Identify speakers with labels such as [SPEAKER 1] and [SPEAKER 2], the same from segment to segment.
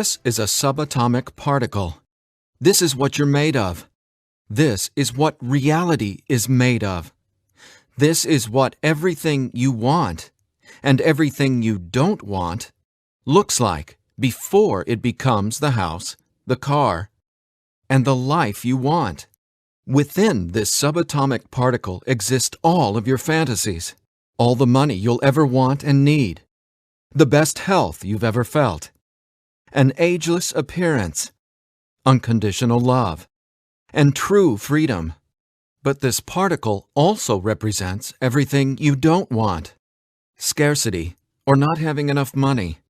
[SPEAKER 1] This is a subatomic particle. This is what you're made of. This is what reality is made of. This is what everything you want and everything you don't want looks like before it becomes the house, the car, and the life you want. Within this subatomic particle exist all of your fantasies, all the money you'll ever want and need, the best health you've ever felt, an ageless appearance, unconditional love, and true freedom. But this particle also represents everything you don't want: scarcity or not having enough money,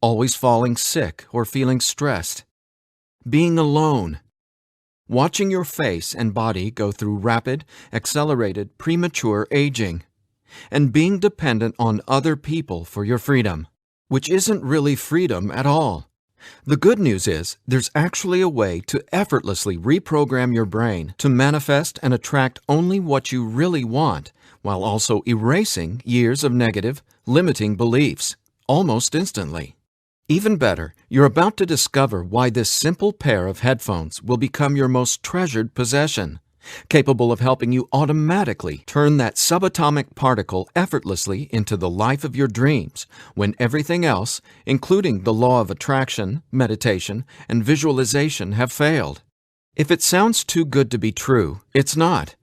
[SPEAKER 1] always falling sick or feeling stressed, being alone, watching your face and body go through rapid, accelerated, premature aging, and being dependent on other people for your freedom, which isn't really freedom at all. The good news is there's actually a way to effortlessly reprogram your brain to manifest and attract only what you really want, while also erasing years of negative, limiting beliefs, almost instantly. Even better, you're about to discover why this simple pair of headphones will become your most treasured possession, capable of helping you automatically turn that subatomic particle effortlessly into the life of your dreams when everything else, including the law of attraction, meditation, and visualization, have failed. If it sounds too good to be true, it's not.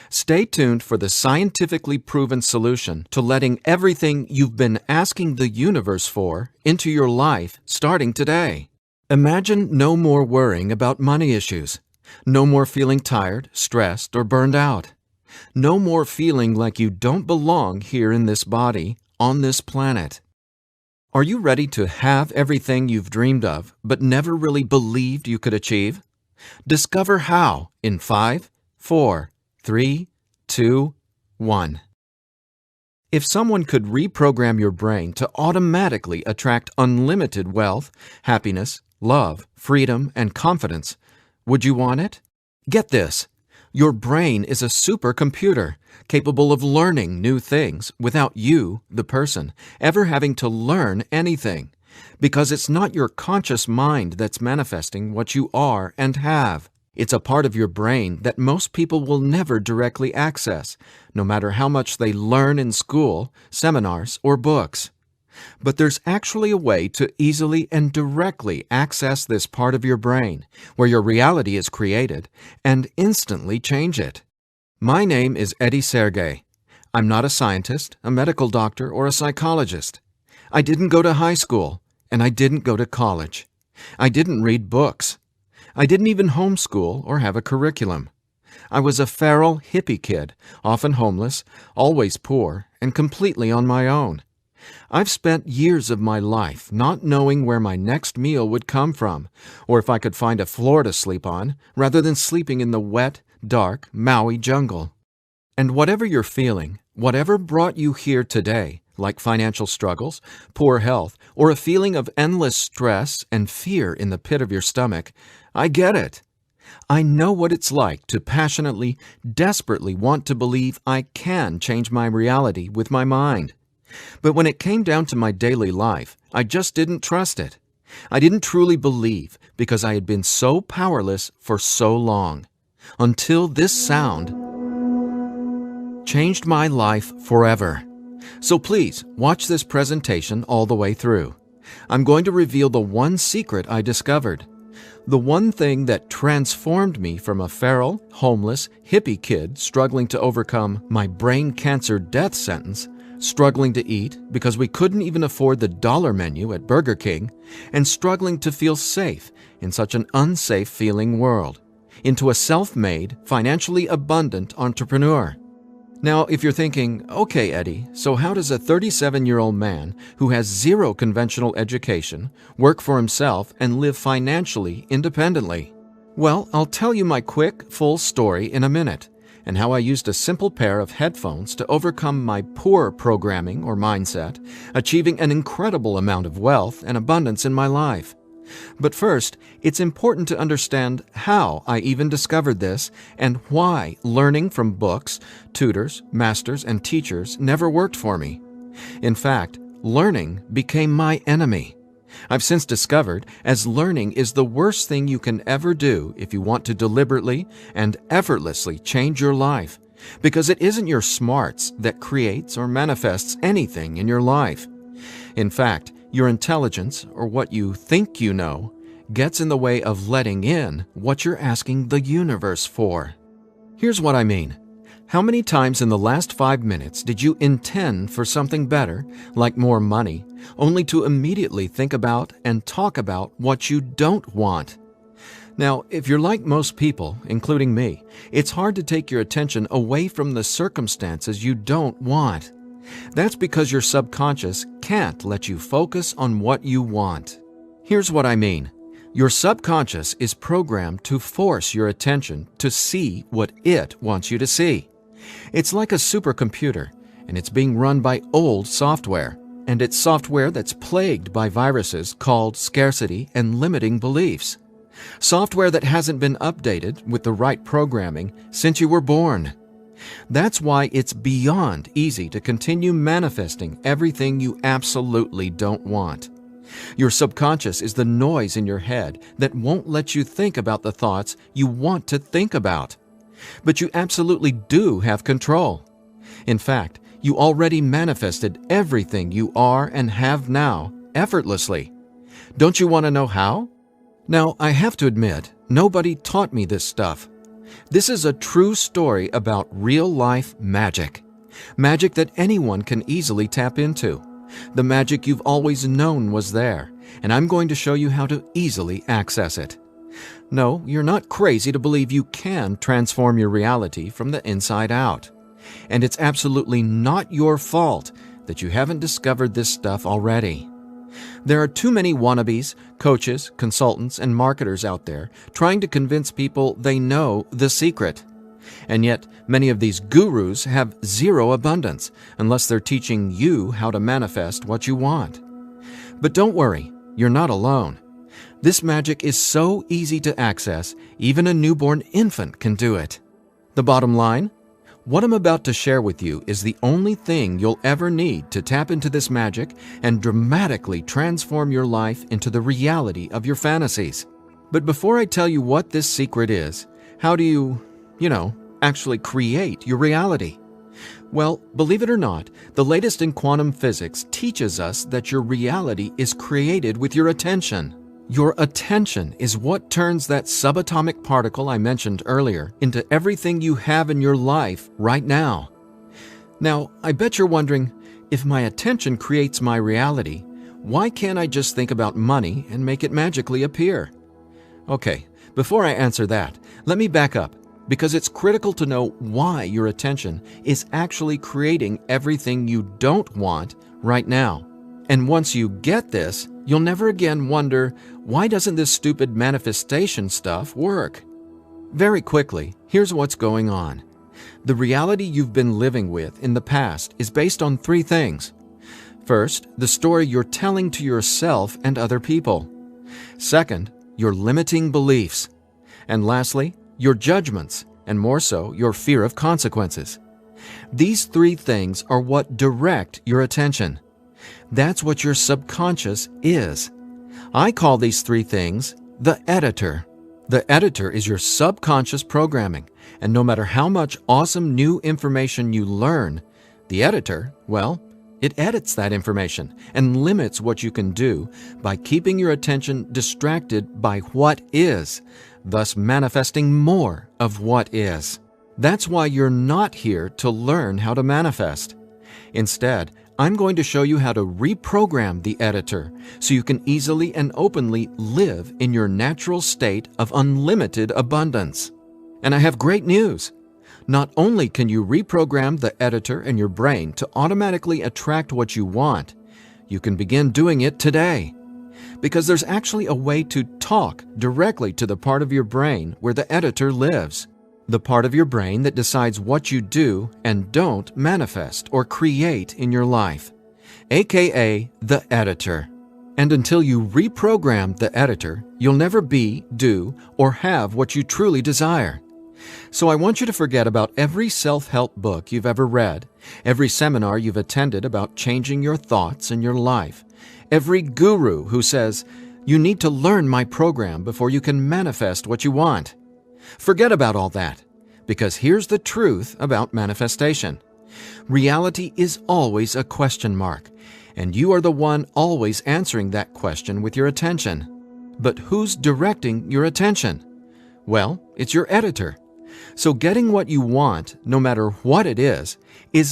[SPEAKER 1] Stay tuned for the scientifically proven solution to letting everything you've been asking the universe for into your life starting today. Imagine no more worrying about money issues. No more feeling tired, stressed, or burned out. No more feeling like you don't belong here in this body, on this planet. Are you ready to have everything you've dreamed of but never really believed you could achieve? Discover how in 5, 4, 3, 2, 1. If someone could reprogram your brain to automatically attract unlimited wealth, happiness, love, freedom, and confidence, would you want it? Get this. Your brain is a supercomputer capable of learning new things without you, the person, ever having to learn anything, because it's not your conscious mind that's manifesting what you are and have. It's a part of your brain that most people will never directly access, no matter how much they learn in school, seminars, or books. But there's actually a way to easily and directly access this part of your brain, where your reality is created, and instantly change it. My name is Eddie Sergey. I'm not a scientist, a medical doctor, or a psychologist. I didn't go to high school, and I didn't go to college. I didn't read books. I didn't even homeschool or have a curriculum. I was a feral hippie kid, often homeless, always poor, and completely on my own. I've spent years of my life not knowing where my next meal would come from, or if I could find a floor to sleep on, rather than sleeping in the wet, dark Maui jungle. And whatever you're feeling, whatever brought you here today, like financial struggles, poor health, or a feeling of endless stress and fear in the pit of your stomach, I get it. I know what it's like to passionately, desperately want to believe I can change my reality with my mind. But when it came down to my daily life, I just didn't trust it. I didn't truly believe because I had been so powerless for so long. Until this sound changed my life forever. So please, watch this presentation all the way through. I'm going to reveal the one secret I discovered. The one thing that transformed me from a feral, homeless, hippie kid struggling to overcome my brain cancer death sentence, struggling to eat because we couldn't even afford the dollar menu at Burger King, and struggling to feel safe in such an unsafe-feeling world, into a self-made, financially abundant entrepreneur. Now, if you're thinking, okay, Eddie, so how does a 37-year-old man who has zero conventional education work for himself and live financially independently? Well, I'll tell you my quick, full story in a minute, and how I used a simple pair of headphones to overcome my poor programming or mindset, achieving an incredible amount of wealth and abundance in my life. But first, it's important to understand how I even discovered this and why learning from books, tutors, masters, and teachers never worked for me. In fact, learning became my enemy. I've since discovered as learning is the worst thing you can ever do if you want to deliberately and effortlessly change your life, because it isn't your smarts that creates or manifests anything in your life. In fact, your intelligence, or what you think you know, gets in the way of letting in what you're asking the universe for. Here's what I mean. How many times in the last 5 minutes did you intend for something better, like more money, only to immediately think about and talk about what you don't want? Now, if you're like most people, including me, it's hard to take your attention away from the circumstances you don't want. That's because your subconscious can't let you focus on what you want. Here's what I mean. Your subconscious is programmed to force your attention to see what it wants you to see. It's like a supercomputer, and it's being run by old software, and it's software that's plagued by viruses called scarcity and limiting beliefs. Software that hasn't been updated with the right programming since you were born. That's why it's beyond easy to continue manifesting everything you absolutely don't want. Your subconscious is the noise in your head that won't let you think about the thoughts you want to think about. But you absolutely do have control. In fact, you already manifested everything you are and have now effortlessly. Don't you want to know how? Now, I have to admit, nobody taught me this stuff. This is a true story about real-life magic. Magic that anyone can easily tap into. The magic you've always known was there, and I'm going to show you how to easily access it. No, you're not crazy to believe you can transform your reality from the inside out. And it's absolutely not your fault that you haven't discovered this stuff already. There are too many wannabes, coaches, consultants, and marketers out there trying to convince people they know the secret. And yet, many of these gurus have zero abundance unless they're teaching you how to manifest what you want. But don't worry, you're not alone. This magic is so easy to access, even a newborn infant can do it. The bottom line? What I'm about to share with you is the only thing you'll ever need to tap into this magic and dramatically transform your life into the reality of your fantasies. But before I tell you what this secret is, how do you actually create your reality? Well, believe it or not, the latest in quantum physics teaches us that your reality is created with your attention. Your attention is what turns that subatomic particle I mentioned earlier into everything you have in your life right now. Now, I bet you're wondering, if my attention creates my reality, why can't I just think about money and make it magically appear? Okay, before I answer that, let me back up, because it's critical to know why your attention is actually creating everything you don't want right now. And once you get this, you'll never again wonder, why doesn't this stupid manifestation stuff work? Very quickly, here's what's going on. The reality you've been living with in the past is based on 3 things. First, the story you're telling to yourself and other people. Second, your limiting beliefs. And lastly, your judgments, and more so, your fear of consequences. These 3 things are what direct your attention. That's what your subconscious is. I call these 3 things the editor. The editor is your subconscious programming, and no matter how much awesome new information you learn, the editor, well, it edits that information and limits what you can do by keeping your attention distracted by what is, thus manifesting more of what is. That's why you're not here to learn how to manifest. Instead, I'm going to show you how to reprogram the editor so you can easily and openly live in your natural state of unlimited abundance. And I have great news. Not only can you reprogram the editor in your brain to automatically attract what you want, you can begin doing it today. Because there's actually a way to talk directly to the part of your brain where the editor lives. The part of your brain that decides what you do and don't manifest or create in your life, aka the editor. And until you reprogram the editor, you'll never be, do, or have what you truly desire. So I want you to forget about every self-help book you've ever read, every seminar you've attended about changing your thoughts and your life, every guru who says, "You need to learn my program before you can manifest what you want." Forget about all that, because here's the truth about manifestation. Reality is always a question mark, and you are the one always answering that question with your attention. But who's directing your attention? Well, it's your editor. So getting what you want, no matter what it is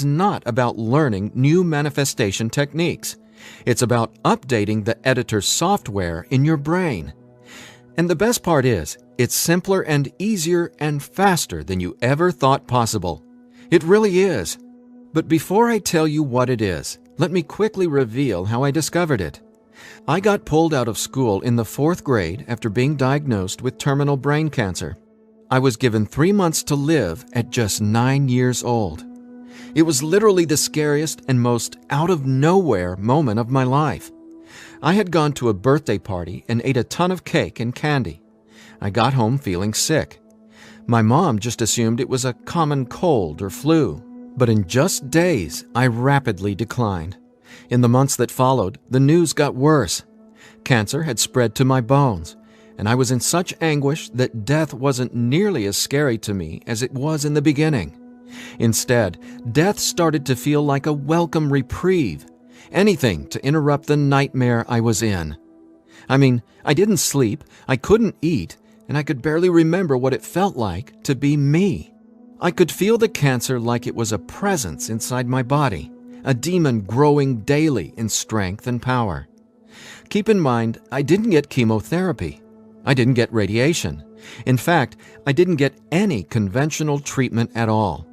[SPEAKER 1] not about learning new manifestation techniques. It's about updating the editor's software in your brain. And the best part is, it's simpler and easier and faster than you ever thought possible. It really is. But before I tell you what it is, let me quickly reveal how I discovered it. I got pulled out of school in the 4th grade after being diagnosed with terminal brain cancer. I was given 3 months to live at just 9 years old. It was literally the scariest and most out-of-nowhere moment of my life. I had gone to a birthday party and ate a ton of cake and candy. I got home feeling sick. My mom just assumed it was a common cold or flu. But in just days, I rapidly declined. In the months that followed, the news got worse. Cancer had spread to my bones, and I was in such anguish that death wasn't nearly as scary to me as it was in the beginning. Instead, death started to feel like a welcome reprieve, anything to interrupt the nightmare I was in. I mean, I didn't sleep, I couldn't eat, and I could barely remember what it felt like to be me. I could feel the cancer like it was a presence inside my body, a demon growing daily in strength and power. Keep in mind, I didn't get chemotherapy. I didn't get radiation. In fact, I didn't get any conventional treatment at all.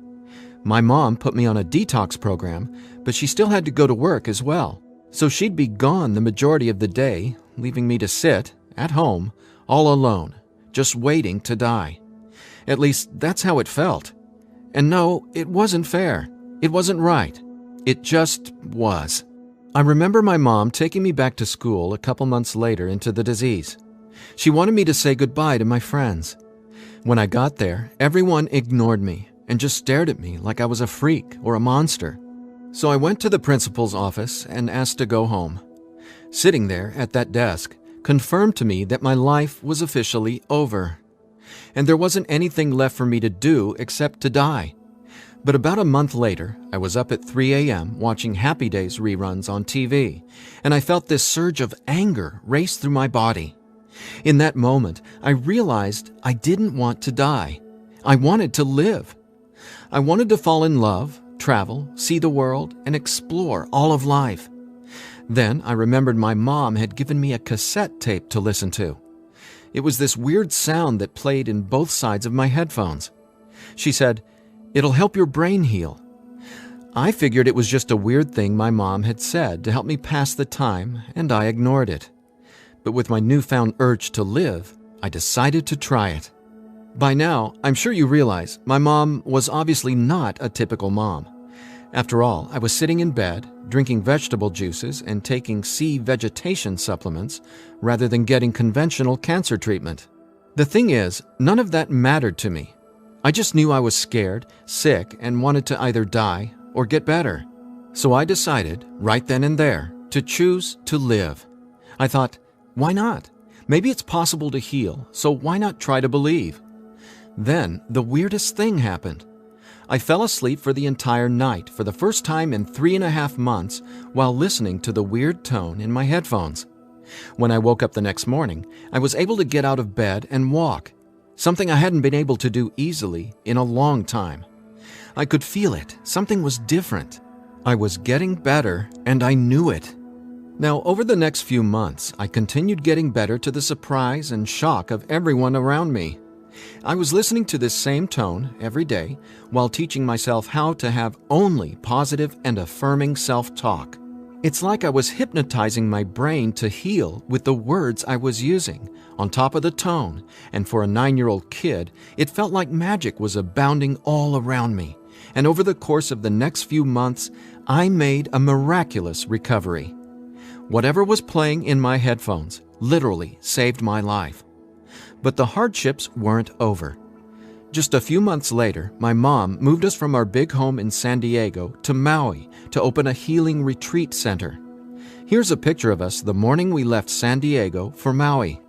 [SPEAKER 1] My mom put me on a detox program, but she still had to go to work as well. So she'd be gone the majority of the day, leaving me to sit, at home, all alone, just waiting to die. At least, that's how it felt. And no, it wasn't fair. It wasn't right. It just was. I remember my mom taking me back to school a couple months later into the disease. She wanted me to say goodbye to my friends. When I got there, everyone ignored me and just stared at me like I was a freak or a monster. So I went to the principal's office and asked to go home. Sitting there at that desk confirmed to me that my life was officially over. And there wasn't anything left for me to do except to die. But about a month later, I was up at 3 a.m. watching Happy Days reruns on TV, and I felt this surge of anger race through my body. In that moment, I realized I didn't want to die. I wanted to live. I wanted to fall in love, travel, see the world, and explore all of life. Then I remembered my mom had given me a cassette tape to listen to. It was this weird sound that played in both sides of my headphones. She said, "It'll help your brain heal." I figured it was just a weird thing my mom had said to help me pass the time, and I ignored it. But with my newfound urge to live, I decided to try it. By now, I'm sure you realize my mom was obviously not a typical mom. After all, I was sitting in bed, drinking vegetable juices and taking sea vegetation supplements rather than getting conventional cancer treatment. The thing is, none of that mattered to me. I just knew I was scared, sick, and wanted to either die or get better. So I decided, right then and there, to choose to live. I thought, why not? Maybe it's possible to heal, so why not try to believe? Then, the weirdest thing happened. I fell asleep for the entire night for the first time in 3.5 months while listening to the weird tone in my headphones. When I woke up the next morning, I was able to get out of bed and walk, something I hadn't been able to do easily in a long time. I could feel it. Something was different. I was getting better, and I knew it. Now, over the next few months, I continued getting better to the surprise and shock of everyone around me. I was listening to this same tone every day while teaching myself how to have only positive and affirming self-talk. It's like I was hypnotizing my brain to heal with the words I was using, on top of the tone, and for a 9-year-old kid, it felt like magic was abounding all around me. And over the course of the next few months, I made a miraculous recovery. Whatever was playing in my headphones literally saved my life. But the hardships weren't over. Just a few months later, my mom moved us from our big home in San Diego to Maui to open a healing retreat center. Here's a picture of us the morning we left San Diego for Maui.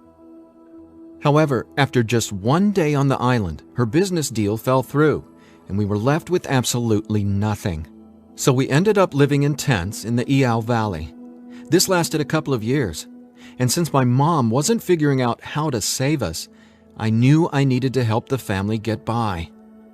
[SPEAKER 1] However, after just one day on the island, her business deal fell through, and we were left with absolutely nothing. So we ended up living in tents in the Iao Valley. This lasted a couple of years, and since my mom wasn't figuring out how to save us, I knew I needed to help the family get by.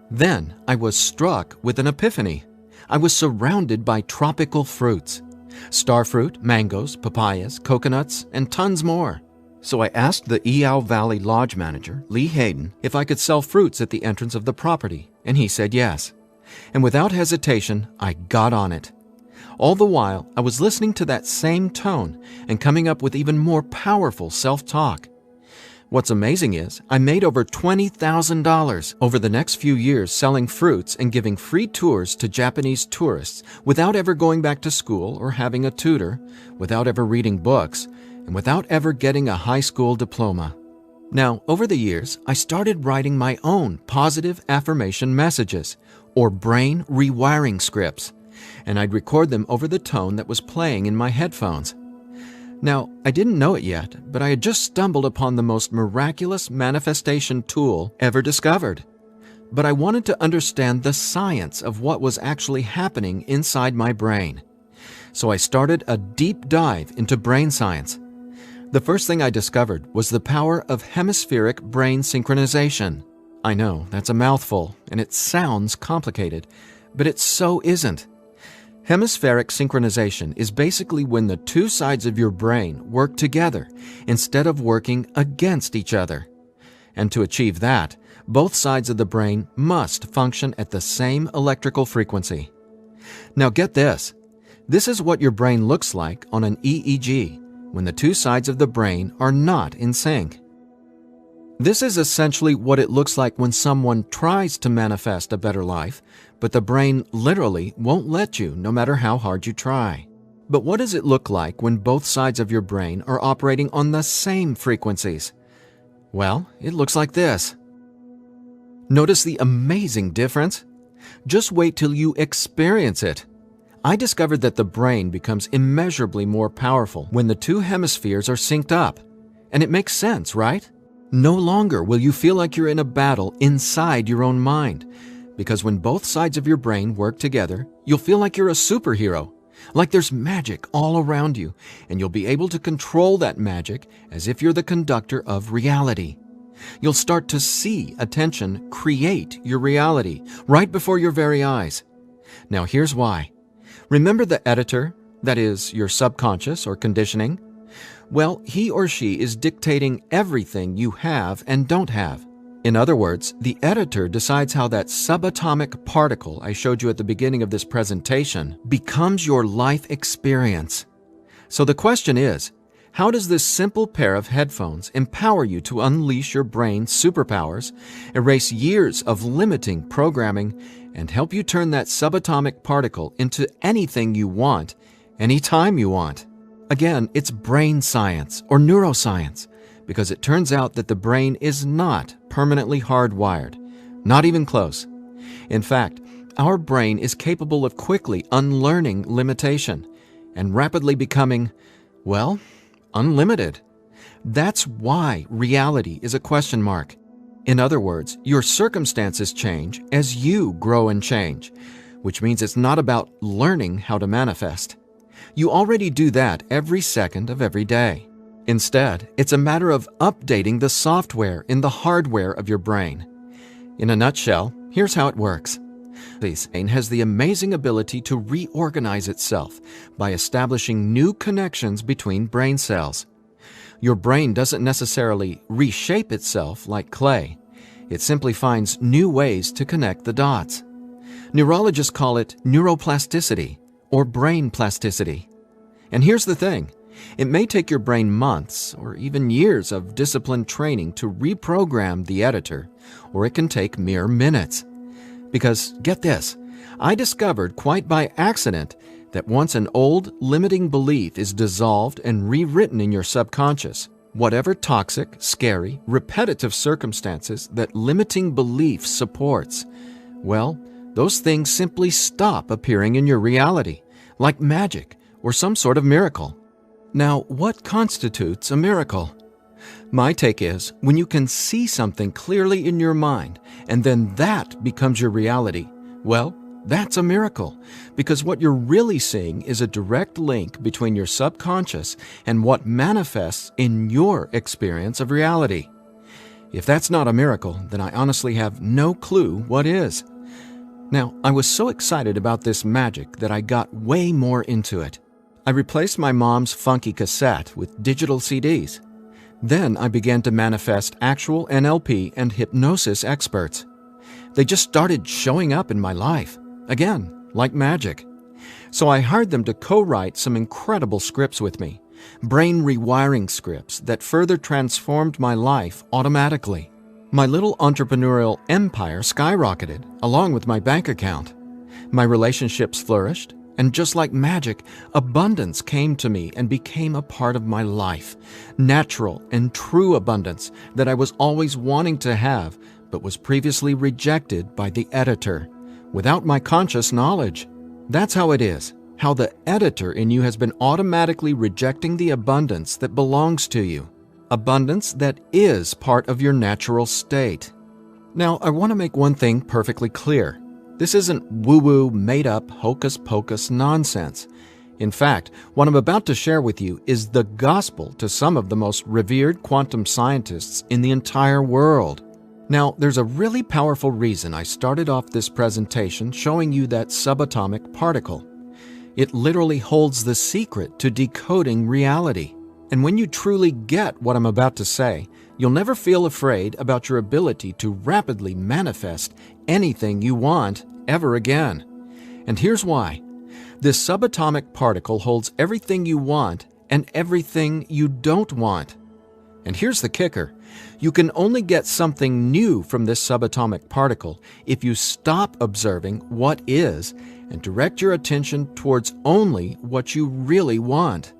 [SPEAKER 1] Then I was struck with an epiphany. I was surrounded by tropical fruits: starfruit, mangoes, papayas, coconuts, and tons more. So I asked the Iao Valley Lodge manager, Lee Hayden, if I could sell fruits at the entrance of the property, and he said yes. And without hesitation, I got on it. All the while, I was listening to that same tone and coming up with even more powerful self-talk. What's amazing is I made over $20,000 over the next few years selling fruits and giving free tours to Japanese tourists without ever going back to school or having a tutor, without ever reading books, and without ever getting a high school diploma. Now, over the years, I started writing my own positive affirmation messages, or brain rewiring scripts, and I'd record them over the tone that was playing in my headphones. Now, I didn't know it yet, but I had just stumbled upon the most miraculous manifestation tool ever discovered. But I wanted to understand the science of what was actually happening inside my brain. So I started a deep dive into brain science. The first thing I discovered was the power of hemispheric brain synchronization. I know, that's a mouthful, and it sounds complicated, but it so isn't. Hemispheric synchronization is basically when the two sides of your brain work together instead of working against each other. And to achieve that, both sides of the brain must function at the same electrical frequency. Now get this. This is what your brain looks like on an EEG when the two sides of the brain are not in sync. This is essentially what it looks like when someone tries to manifest a better life, but the brain literally won't let you no matter how hard you try. But what does it look like when both sides of your brain are operating on the same frequencies? Well, it looks like this. Notice the amazing difference? Just wait till you experience it. I discovered that the brain becomes immeasurably more powerful when the two hemispheres are synced up. And it makes sense, right? No longer will you feel like you're in a battle inside your own mind, because when both sides of your brain work together, you'll feel like you're a superhero, like there's magic all around you, and you'll be able to control that magic as if you're the conductor of reality. You'll start to see attention create your reality right before your very eyes. Now here's why. Remember the editor, that is, your subconscious or conditioning? Well, he or she is dictating everything you have and don't have. In other words, the editor decides how that subatomic particle I showed you at the beginning of this presentation becomes your life experience. So the question is, how does this simple pair of headphones empower you to unleash your brain's superpowers, erase years of limiting programming, and help you turn that subatomic particle into anything you want, anytime you want? Again, it's brain science or neuroscience, because it turns out that the brain is not permanently hardwired, not even close. In fact, our brain is capable of quickly unlearning limitation and rapidly becoming, well, unlimited. That's why reality is a question mark. In other words, your circumstances change as you grow and change, which means it's not about learning how to manifest. You already do that every second of every day. Instead, it's a matter of updating the software in the hardware of your brain. In a nutshell, here's how it works. The brain has the amazing ability to reorganize itself by establishing new connections between brain cells. Your brain doesn't necessarily reshape itself like clay. It simply finds new ways to connect the dots. Neurologists call it neuroplasticity or brain plasticity. And here's the thing. It may take your brain months or even years of disciplined training to reprogram the editor, or it can take mere minutes. Because, get this, I discovered quite by accident that once an old, limiting belief is dissolved and rewritten in your subconscious, whatever toxic, scary, repetitive circumstances that limiting belief supports, well, those things simply stop appearing in your reality, like magic or some sort of miracle. Now, what constitutes a miracle? My take is when you can see something clearly in your mind and then that becomes your reality, well, that's a miracle, because what you're really seeing is a direct link between your subconscious and what manifests in your experience of reality. If that's not a miracle, then I honestly have no clue what is. Now, I was so excited about this magic that I got way more into it. I replaced my mom's funky cassette with digital CDs. Then I began to manifest actual NLP and hypnosis experts. They just started showing up in my life. Again, like magic. So I hired them to co-write some incredible scripts with me, brain rewiring scripts that further transformed my life automatically. My little entrepreneurial empire skyrocketed, along with my bank account. My relationships flourished, and just like magic, abundance came to me and became a part of my life. Natural and true abundance that I was always wanting to have, but was previously rejected by the editor, without my conscious knowledge. That's how it is, how the editor in you has been automatically rejecting the abundance that belongs to you, abundance that is part of your natural state. Now, I want to make one thing perfectly clear. This isn't woo-woo, made-up, hocus-pocus nonsense. In fact, what I'm about to share with you is the gospel to some of the most revered quantum scientists in the entire world. Now, there's a really powerful reason I started off this presentation showing you that subatomic particle. It literally holds the secret to decoding reality. And when you truly get what I'm about to say, you'll never feel afraid about your ability to rapidly manifest anything you want ever again. And here's why. This subatomic particle holds everything you want and everything you don't want. And here's the kicker. You can only get something new from this subatomic particle if you stop observing what is and direct your attention towards only what you really want.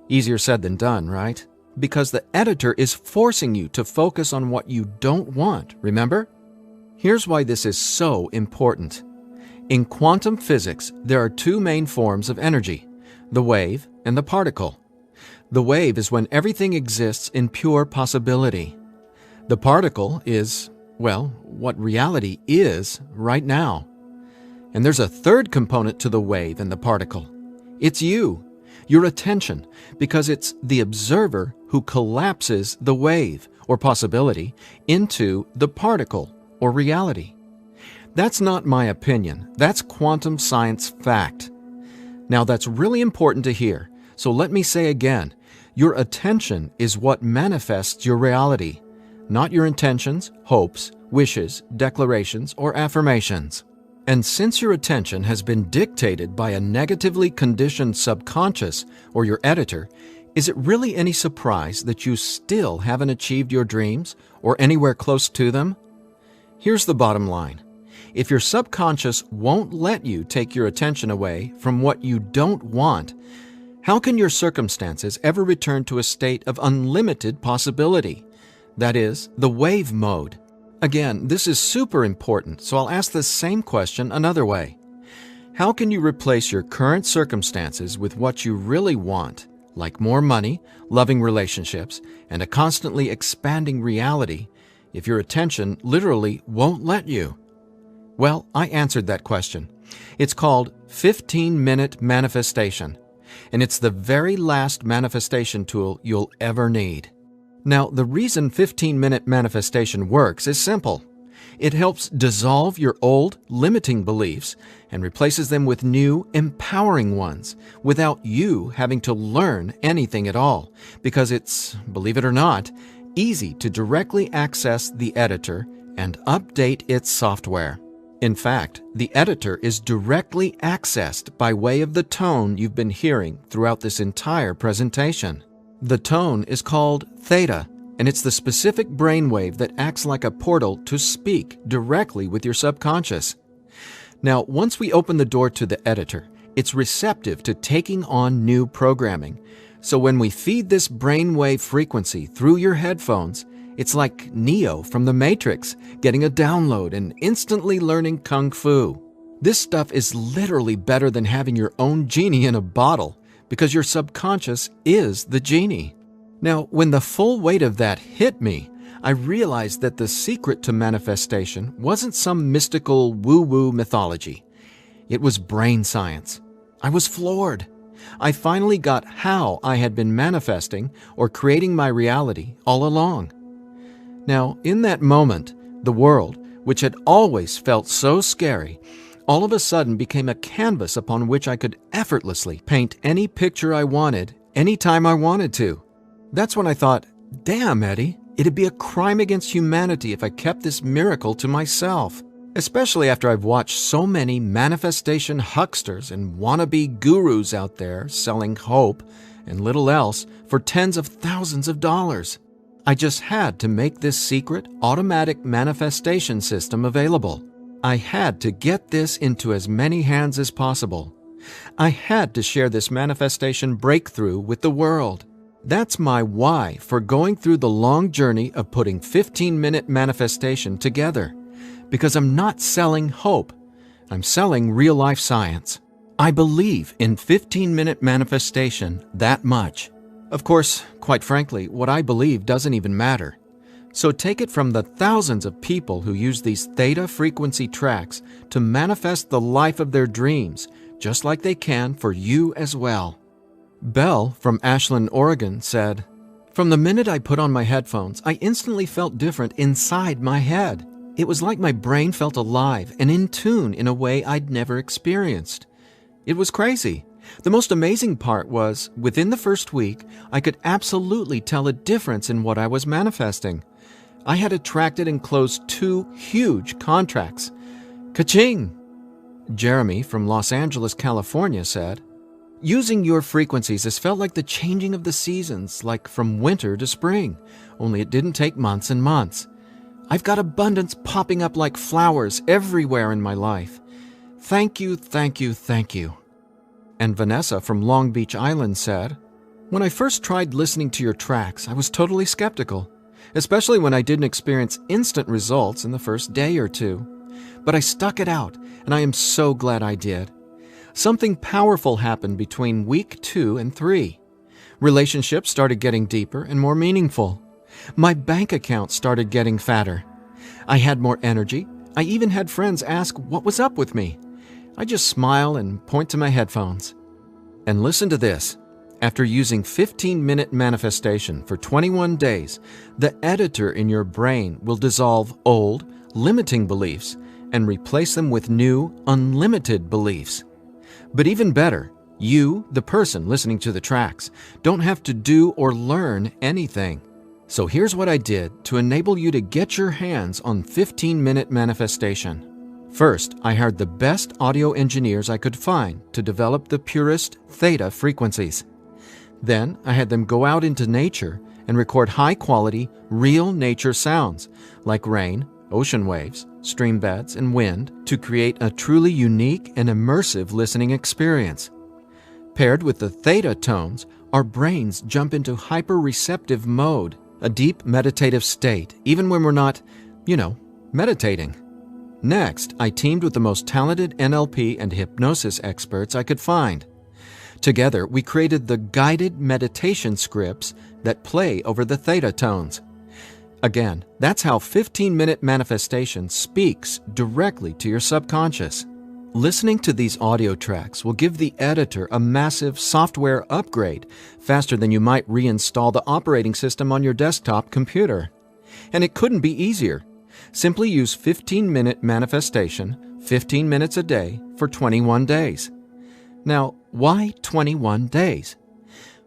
[SPEAKER 1] Easier said than done, right? Because the editor is forcing you to focus on what you don't want, remember? Here's why this is so important. In quantum physics, there are two main forms of energy, the wave and the particle. The wave is when everything exists in pure possibility. The particle is, well, what reality is right now. And there's a third component to the wave and the particle. It's you, your attention, because it's the observer who collapses the wave, or possibility, into the particle, or reality. That's not my opinion. That's quantum science fact. Now that's really important to hear, so let me say again, your attention is what manifests your reality, not your intentions, hopes, wishes, declarations, or affirmations. And since your attention has been dictated by a negatively conditioned subconscious or your editor, is it really any surprise that you still haven't achieved your dreams or anywhere close to them? Here's the bottom line. If your subconscious won't let you take your attention away from what you don't want, how can your circumstances ever return to a state of unlimited possibility? That is, the wave mode. Again, this is super important, so I'll ask the same question another way. How can you replace your current circumstances with what you really want, like more money, loving relationships, and a constantly expanding reality, if your attention literally won't let you? Well, I answered that question. It's called 15-minute manifestation, and it's the very last manifestation tool you'll ever need. Now, the reason 15-minute manifestation works is simple. It helps dissolve your old, limiting beliefs and replaces them with new, empowering ones without you having to learn anything at all, because it's, believe it or not, easy to directly access the editor and update its software. In fact, the editor is directly accessed by way of the tone you've been hearing throughout this entire presentation. The tone is called theta, and it's the specific brainwave that acts like a portal to speak directly with your subconscious. Now, once we open the door to the editor, it's receptive to taking on new programming. So when we feed this brainwave frequency through your headphones, it's like Neo from the Matrix getting a download and instantly learning Kung Fu. This stuff is literally better than having your own genie in a bottle, because your subconscious is the genie. Now, when the full weight of that hit me, I realized that the secret to manifestation wasn't some mystical woo-woo mythology. It was brain science. I was floored. I finally got how I had been manifesting or creating my reality all along. Now, in that moment, the world, which had always felt so scary, all of a sudden became a canvas upon which I could effortlessly paint any picture I wanted, anytime I wanted to. That's when I thought, damn, Eddie, it'd be a crime against humanity if I kept this miracle to myself. Especially after I've watched so many manifestation hucksters and wannabe gurus out there selling hope and little else for tens of thousands of dollars. I just had to make this secret, automatic manifestation system available. I had to get this into as many hands as possible. I had to share this manifestation breakthrough with the world. That's my why for going through the long journey of putting 15-minute manifestation together. Because I'm not selling hope. I'm selling real-life science. I believe in 15-minute manifestation that much. Of course, quite frankly, what I believe doesn't even matter. So take it from the thousands of people who use these theta frequency tracks to manifest the life of their dreams, just like they can for you as well. Belle from Ashland, Oregon said, "From the minute I put on my headphones, I instantly felt different inside my head. It was like my brain felt alive and in tune in a way I'd never experienced. It was crazy. The most amazing part was, within the first week, I could absolutely tell a difference in what I was manifesting. I had attracted and closed 2 huge contracts. Ka-ching!" Jeremy from Los Angeles, California said, "Using your frequencies has felt like the changing of the seasons, like from winter to spring, only it didn't take months and months. I've got abundance popping up like flowers everywhere in my life. Thank you, thank you, thank you." And Vanessa from Long Beach Island said, "When I first tried listening to your tracks, I was totally skeptical, especially when I didn't experience instant results in the first day or 2. But I stuck it out, and I am so glad I did. Something powerful happened between week 2 and 3. Relationships started getting deeper and more meaningful. My bank account started getting fatter. I had more energy. I even had friends ask what was up with me. I just smile and point to my headphones. And listen to this. After using 15-minute manifestation for 21 days, the editor in your brain will dissolve old, limiting beliefs and replace them with new, unlimited beliefs. But even better, you, the person listening to the tracks, don't have to do or learn anything. So here's what I did to enable you to get your hands on 15-minute manifestation. First, I hired the best audio engineers I could find to develop the purest theta frequencies. Then, I had them go out into nature and record high-quality, real nature sounds like rain, ocean waves, stream beds, and wind to create a truly unique and immersive listening experience. Paired with the theta tones, our brains jump into hyper-receptive mode, a deep meditative state, even when we're not, meditating. Next, I teamed with the most talented NLP and hypnosis experts I could find. Together, we created the guided meditation scripts that play over the theta tones. Again, that's how 15-minute manifestation speaks directly to your subconscious. Listening to these audio tracks will give the editor a massive software upgrade faster than you might reinstall the operating system on your desktop computer. And it couldn't be easier. Simply use 15-minute manifestation, 15 minutes a day for 21 days. Now, why 21 days?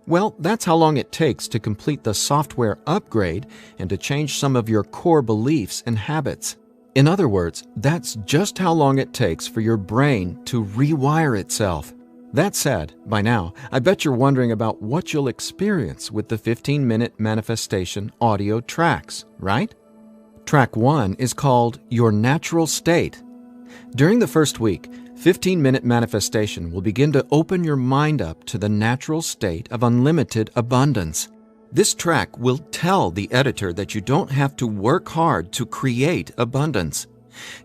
[SPEAKER 1] Well, that's how long it takes to complete the software upgrade and to change some of your core beliefs and habits. In other words, that's just how long it takes for your brain to rewire itself. That said, by now, I bet you're wondering about what you'll experience with the 15-minute manifestation audio tracks, right? Track 1 is called Your Natural State. During the first week, 15-minute manifestation will begin to open your mind up to the natural state of unlimited abundance. This track will tell the editor that you don't have to work hard to create abundance.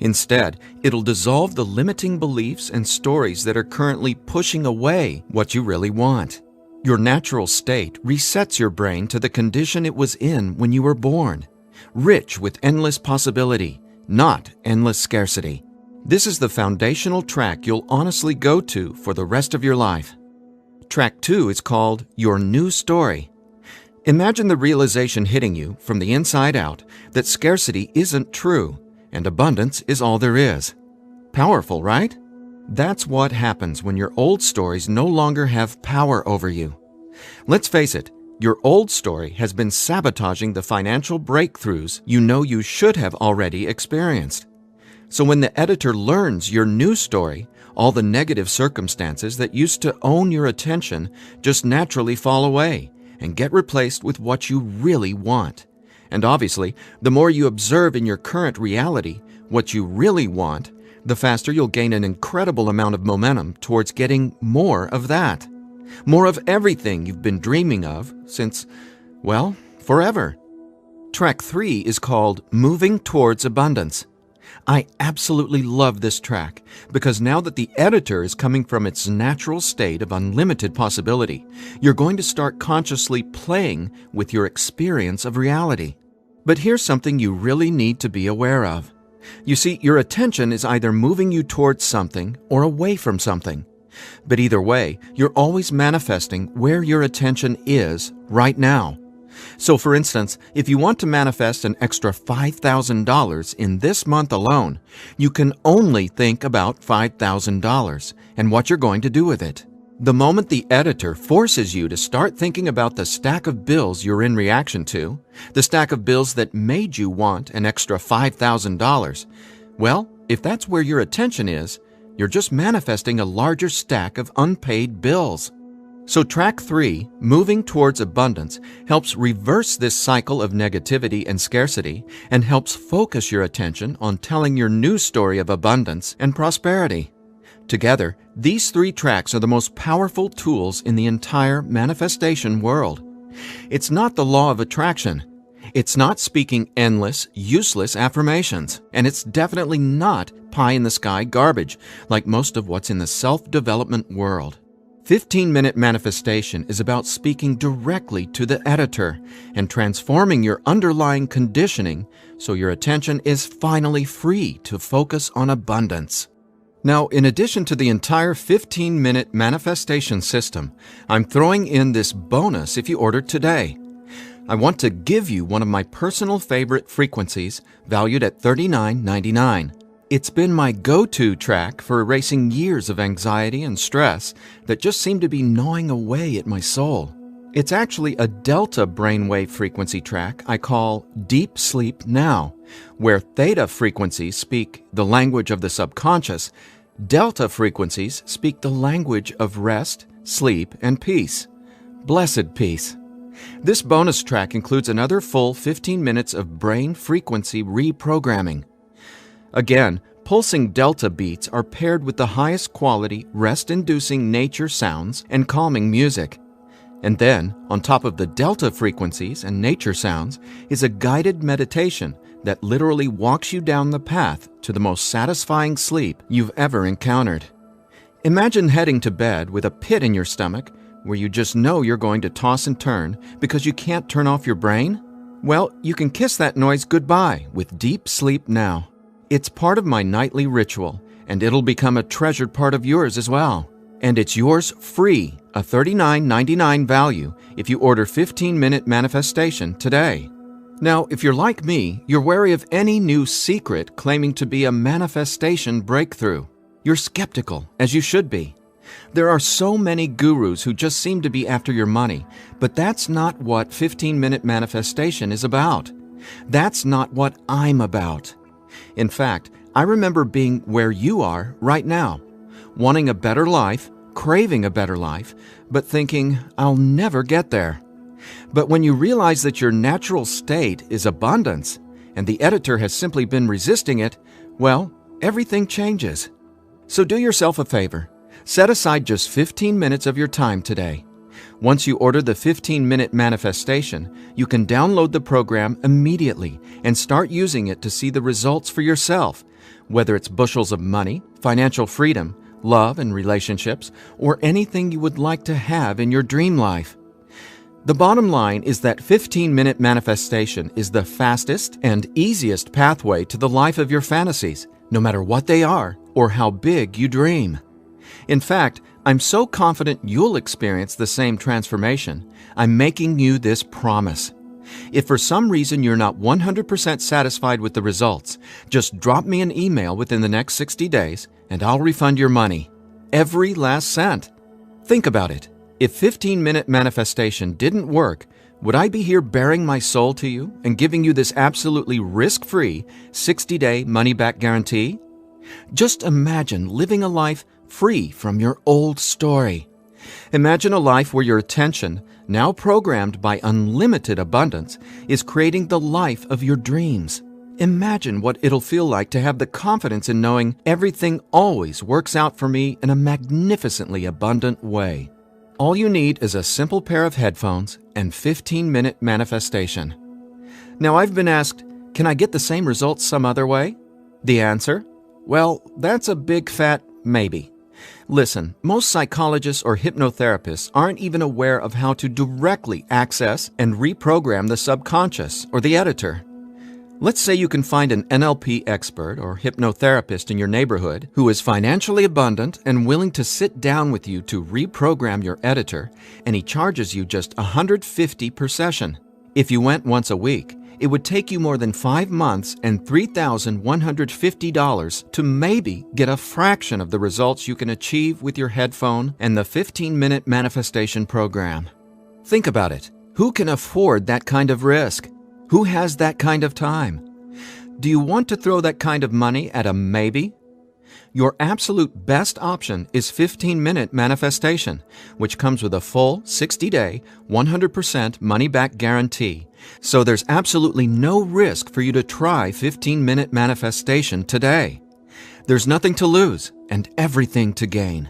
[SPEAKER 1] Instead, it'll dissolve the limiting beliefs and stories that are currently pushing away what you really want. Your natural state resets your brain to the condition it was in when you were born, rich with endless possibility, not endless scarcity. This is the foundational track you'll honestly go to for the rest of your life. Track 2 is called Your New Story. Imagine the realization hitting you from the inside out that scarcity isn't true and abundance is all there is. Powerful, right? That's what happens when your old stories no longer have power over you. Let's face it, your old story has been sabotaging the financial breakthroughs you know you should have already experienced. So when the editor learns your new story, all the negative circumstances that used to own your attention just naturally fall away and get replaced with what you really want. And obviously, the more you observe in your current reality what you really want, the faster you'll gain an incredible amount of momentum towards getting more of that. More of everything you've been dreaming of since, well, forever. Track 3 is called Moving Towards Abundance. I absolutely love this track because now that the editor is coming from its natural state of unlimited possibility, you're going to start consciously playing with your experience of reality. But here's something you really need to be aware of. You see, your attention is either moving you towards something or away from something. But either way, you're always manifesting where your attention is right now. So for instance, if you want to manifest an extra $5,000 in this month alone, you can only think about $5,000 and what you're going to do with it. The moment the editor forces you to start thinking about the stack of bills you're in reaction to, the stack of bills that made you want an extra $5,000, well, if that's where your attention is, you're just manifesting a larger stack of unpaid bills. So track 3, Moving Towards Abundance, helps reverse this cycle of negativity and scarcity and helps focus your attention on telling your new story of abundance and prosperity. Together, these 3 tracks are the most powerful tools in the entire manifestation world. It's not the law of attraction. It's not speaking endless, useless affirmations. And it's definitely not pie-in-the-sky garbage like most of what's in the self-development world. 15-Minute Manifestation is about speaking directly to the editor and transforming your underlying conditioning so your attention is finally free to focus on abundance. Now, in addition to the entire 15-minute manifestation system, I'm throwing in this bonus if you order today. I want to give you one of my personal favorite frequencies valued at $39.99. It's been my go-to track for erasing years of anxiety and stress that just seem to be gnawing away at my soul. It's actually a delta brainwave frequency track I call Deep Sleep Now, where theta frequencies speak the language of the subconscious, delta frequencies speak the language of rest, sleep, and peace. Blessed peace. This bonus track includes another full 15 minutes of brain frequency reprogramming. Again, pulsing delta beats are paired with the highest quality, rest-inducing nature sounds and calming music. And then, on top of the delta frequencies and nature sounds, is a guided meditation that literally walks you down the path to the most satisfying sleep you've ever encountered. Imagine heading to bed with a pit in your stomach where you just know you're going to toss and turn because you can't turn off your brain? Well, you can kiss that noise goodbye with Deep Sleep Now. It's part of my nightly ritual, and it'll become a treasured part of yours as well. And it's yours free, a $39.99 value, if you order 15-Minute Manifestation today. Now, if you're like me, you're wary of any new secret claiming to be a manifestation breakthrough. You're skeptical, as you should be. There are so many gurus who just seem to be after your money, but that's not what 15-Minute Manifestation is about. That's not what I'm about. In fact, I remember being where you are right now, wanting a better life, craving a better life, but thinking, I'll never get there. But when you realize that your natural state is abundance, and the editor has simply been resisting it, well, everything changes. So do yourself a favor. Set aside just 15 minutes of your time today. Once you order the 15-Minute Manifestation, you can download the program immediately and start using it to see the results for yourself, whether it's bushels of money, financial freedom, love and relationships, or anything you would like to have in your dream life. The bottom line is that 15-minute manifestation is the fastest and easiest pathway to the life of your fantasies, no matter what they are or how big you dream. In fact, I'm so confident you'll experience the same transformation, I'm making you this promise. If for some reason you're not 100% satisfied with the results, just drop me an email within the next 60 days and I'll refund your money. Every last cent. Think about it. If 15-minute manifestation didn't work, would I be here bearing my soul to you and giving you this absolutely risk-free 60-day money-back guarantee? Just imagine living a life free from your old story. Imagine a life where your attention, now programmed by unlimited abundance, is creating the life of your dreams. Imagine what it'll feel like to have the confidence in knowing everything always works out for me in a magnificently abundant way. All you need is a simple pair of headphones and 15-minute manifestation. Now, I've been asked, can I get the same results some other way? The answer? Well, that's a big fat maybe. Listen, most psychologists or hypnotherapists aren't even aware of how to directly access and reprogram the subconscious or the editor. Let's say you can find an NLP expert or hypnotherapist in your neighborhood who is financially abundant and willing to sit down with you to reprogram your editor, and he charges you just $150 per session. If you went once a week, it would take you more than 5 months and $3,150 to maybe get a fraction of the results you can achieve with your headphone and the 15-minute manifestation program. Think about it. Who can afford that kind of risk? Who has that kind of time? Do you want to throw that kind of money at a maybe? Your absolute best option is 15-minute manifestation, which comes with a full 60-day, 100% money-back guarantee. So there's absolutely no risk for you to try 15-minute manifestation today. There's nothing to lose and everything to gain.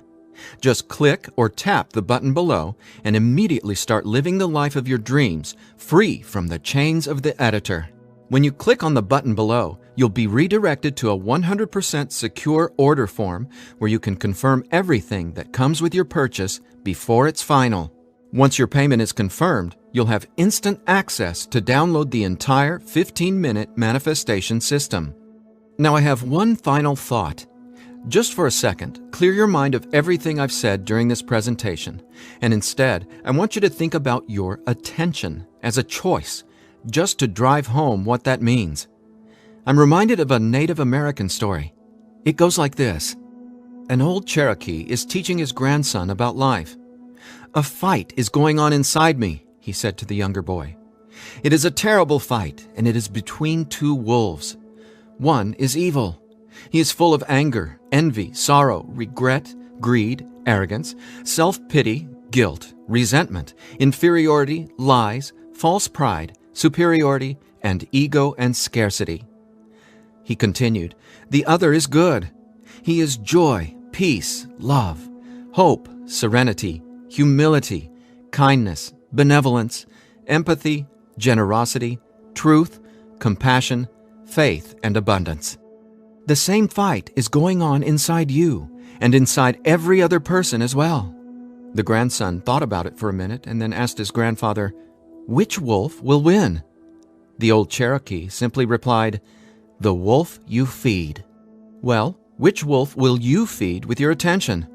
[SPEAKER 1] Just click or tap the button below and immediately start living the life of your dreams, free from the chains of the editor. When you click on the button below, you'll be redirected to a 100% secure order form where you can confirm everything that comes with your purchase before it's final. Once your payment is confirmed, you'll have instant access to download the entire 15-minute manifestation system. Now I have one final thought. Just for a second, clear your mind of everything I've said during this presentation, and instead, I want you to think about your attention as a choice, just to drive home what that means. I'm reminded of a Native American story. It goes like this. An old Cherokee is teaching his grandson about life. "A fight is going on inside me," he said to the younger boy. "It is a terrible fight, and it is between two wolves. One is evil. He is full of anger, envy, sorrow, regret, greed, arrogance, self-pity, guilt, resentment, inferiority, lies, false pride, superiority, and ego and scarcity." He continued, "The other is good. He is joy, peace, love, hope, serenity, humility, kindness, benevolence, empathy, generosity, truth, compassion, faith, and abundance. The same fight is going on inside you and inside every other person as well." The grandson thought about it for a minute and then asked his grandfather, "Which wolf will win?" The old Cherokee simply replied, "The wolf you feed." Well, which wolf will you feed with your attention?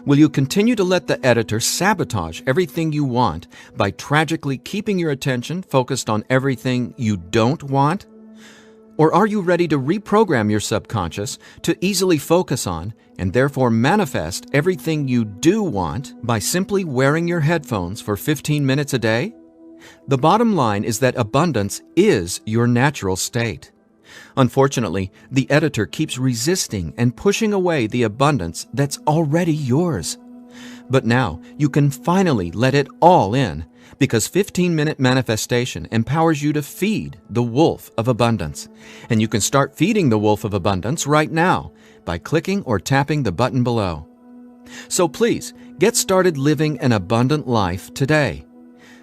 [SPEAKER 1] Will you continue to let the editor sabotage everything you want by tragically keeping your attention focused on everything you don't want? Or are you ready to reprogram your subconscious to easily focus on and therefore manifest everything you do want by simply wearing your headphones for 15 minutes a day? The bottom line is that abundance is your natural state. Unfortunately, the editor keeps resisting and pushing away the abundance that's already yours. But now you can finally let it all in, because 15-minute manifestation empowers you to feed the wolf of abundance. And you can start feeding the wolf of abundance right now by clicking or tapping the button below. So please, get started living an abundant life today.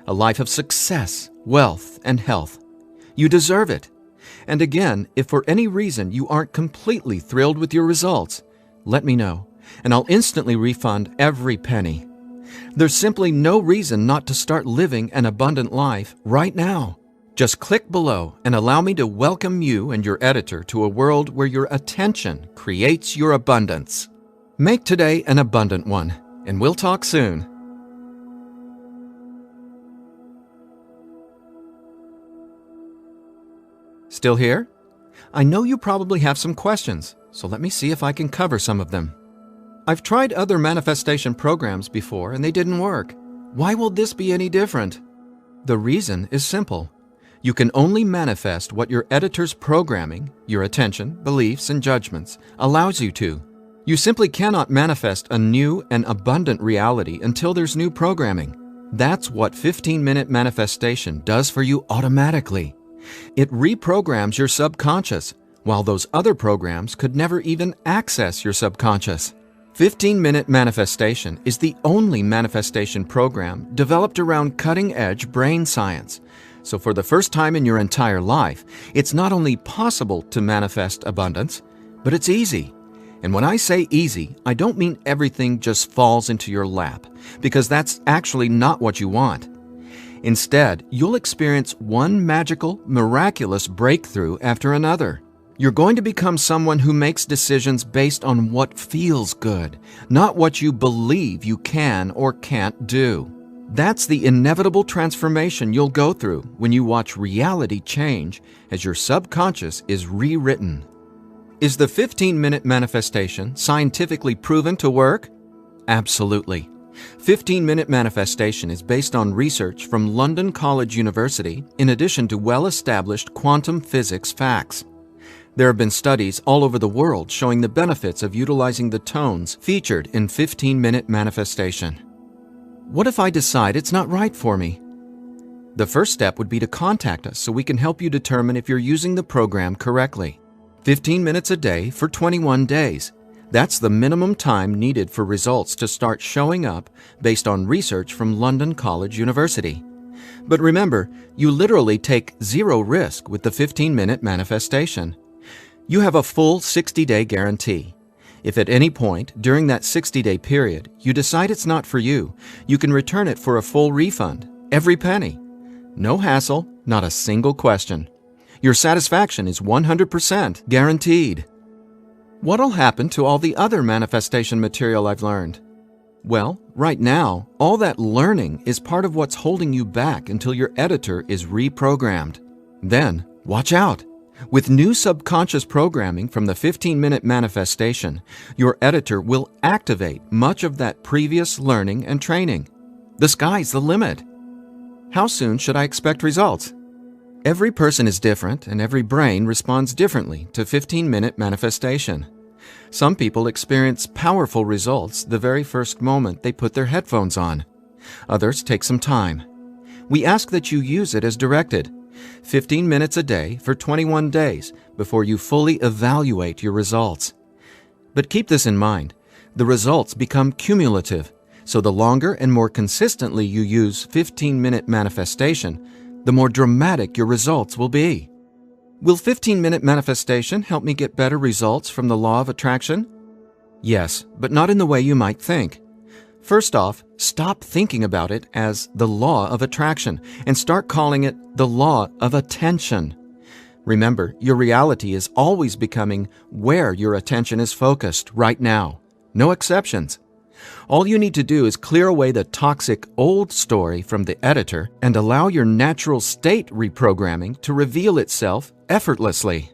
[SPEAKER 1] A life of success, wealth, and health. You deserve it. And again, if for any reason you aren't completely thrilled with your results, let me know. and I'll instantly refund every penny. There's simply no reason not to start living an abundant life right now. Just click below and allow me to welcome you and your editor to a world where your attention creates your abundance. Make today an abundant one, and we'll talk soon. Still here? I know you probably have some questions, so let me see if I can cover some of them. I've tried other manifestation programs before and they didn't work. Why will this be any different? The reason is simple. You can only manifest what your editor's programming, your attention, beliefs, and judgments allows you to. You simply cannot manifest a new and abundant reality until there's new programming. That's what 15-minute manifestation does for you automatically. It reprograms your subconscious, while those other programs could never even access your subconscious. 15-minute manifestation is the only manifestation program developed around cutting-edge brain science. So for the first time in your entire life, it's not only possible to manifest abundance, but it's easy. And when I say easy, I don't mean everything just falls into your lap, because that's actually not what you want. Instead, you'll experience one magical, miraculous breakthrough after another. You're going to become someone who makes decisions based on what feels good, not what you believe you can or can't do. That's the inevitable transformation you'll go through when you watch reality change as your subconscious is rewritten. Is the 15-minute manifestation scientifically proven to work? Absolutely. 15-minute manifestation is based on research from London College University in addition to well-established quantum physics facts. There have been studies all over the world showing the benefits of utilizing the tones featured in 15-minute manifestation. What if I decide it's not right for me? The first step would be to contact us so we can help you determine if you're using the program correctly. 15 minutes a day for 21 days. That's the minimum time needed for results to start showing up based on research from London College University. But remember, you literally take zero risk with the 15-minute manifestation. You have a full 60-day guarantee. If at any point during that 60-day period you decide it's not for you, you can return it for a full refund, every penny. No hassle, not a single question. Your satisfaction is 100% guaranteed. What'll happen to all the other manifestation material I've learned? Well, right now, all that learning is part of what's holding you back until your editor is reprogrammed. Then, watch out! With new subconscious programming from the 15-minute manifestation, your editor will activate much of that previous learning and training. The sky's the limit. How soon should I expect results? Every person is different and every brain responds differently to 15-minute manifestation. Some people experience powerful results the very first moment they put their headphones on. Others take some time. We ask that you use it as directed. 15 minutes a day for 21 days before you fully evaluate your results. But keep this in mind, the results become cumulative, so the longer and more consistently you use 15-minute manifestation, the more dramatic your results will be. Will 15-minute manifestation help me get better results from the law of attraction? Yes, but not in the way you might think. First off, stop thinking about it as the law of attraction and start calling it the law of attention. Remember, your reality is always becoming where your attention is focused right now. No exceptions. All you need to do is clear away the toxic old story from the editor and allow your natural state reprogramming to reveal itself effortlessly.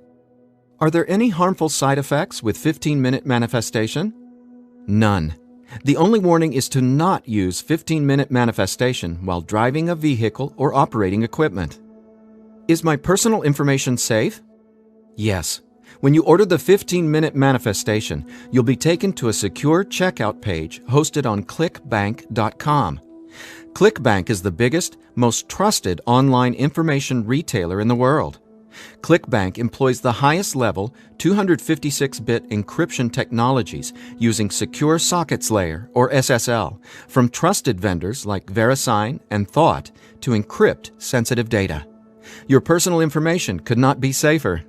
[SPEAKER 1] Are there any harmful side effects with 15-minute manifestation? None. The only warning is to not use 15-minute manifestation while driving a vehicle or operating equipment. Is my personal information safe? Yes. When you order the 15-minute manifestation, you'll be taken to a secure checkout page hosted on ClickBank.com. ClickBank is the biggest, most trusted online information retailer in the world. ClickBank employs the highest level 256-bit encryption technologies using Secure Sockets Layer, or SSL, from trusted vendors like VeriSign and Thought to encrypt sensitive data. Your personal information could not be safer.